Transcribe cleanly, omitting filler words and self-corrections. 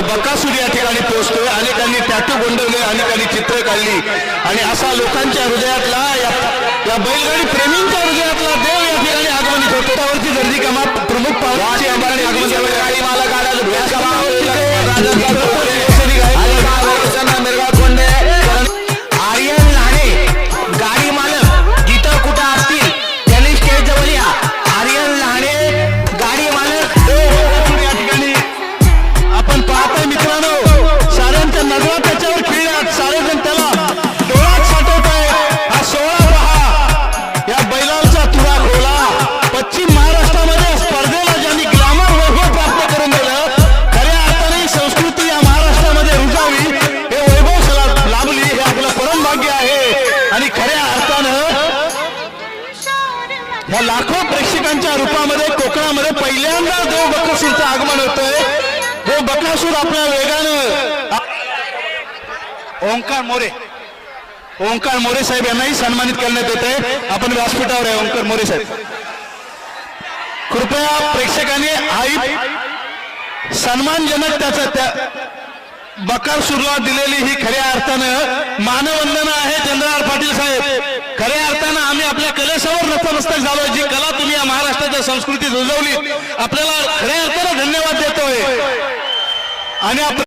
बकासूर या ठिकाणी पोहोचतोय। अनेकांनी टॅटू गोंडवले, अनेकांनी चित्र काढली आणि असा लोकांच्या हृदयातला या बैलगाडी प्रेमींच्या हृदयातला देव या ठिकाणी आगमनित होतो। त्यावरती गर्दी कमा प्रमुख पाहुणे आमदारांनी आगमन केलं। गाडी मला आर्यन लाणे गाडी मालक जिथं कुठं असतील त्यांनी स्टेज जवळ या। आर्यन लाणे गाडी मालक या ठिकाणी आपण पाहतोय मित्रांनो, साऱ्यांच्या नजरा त्याच्यावर खिळल्यात, सारेजण त्याला डोळ्यात साठवत आहे। हा सोहळा पहा, या बैलांचा तुरा खोला। पश्चिम महाराष्ट्रामध्ये स्पर्धेला ज्यांनी ग्लॅमर वैभव प्राप्त करून दिलं, खऱ्या अर्थाने संस्कृती या महाराष्ट्रामध्ये रुजावी, हे वैभव लाभली, हे आपलं परम भाग्य आहे। आणि खऱ्या अर्थानं ह्या लाखो प्रेक्षकांच्या रूपामध्ये कोकणामध्ये पहिल्यांदा जो बकासूरचं आगमन होतंय, जो बकासूर आपल्या वेगानं ओंकार मोरे साहेब यांनाही सन्मानित करण्यात येते। आपण व्यासपीठावर आहे ओंकार मोरे साहेब, कृपया प्रेक्षकांनी सन्मानजनक त्या बकासूरला दिलेली ही खऱ्या अर्थानं मानवंदना आहे। चंद्रहार पाटील साहेब, खऱ्या अर्थानं आम्ही आपल्या कलेसमोर नतमस्तक झालो। जी कला तुम्ही या महाराष्ट्राच्या संस्कृतीत रुजवली, आपल्याला खऱ्या अर्थानं धन्यवाद देतोय। आणि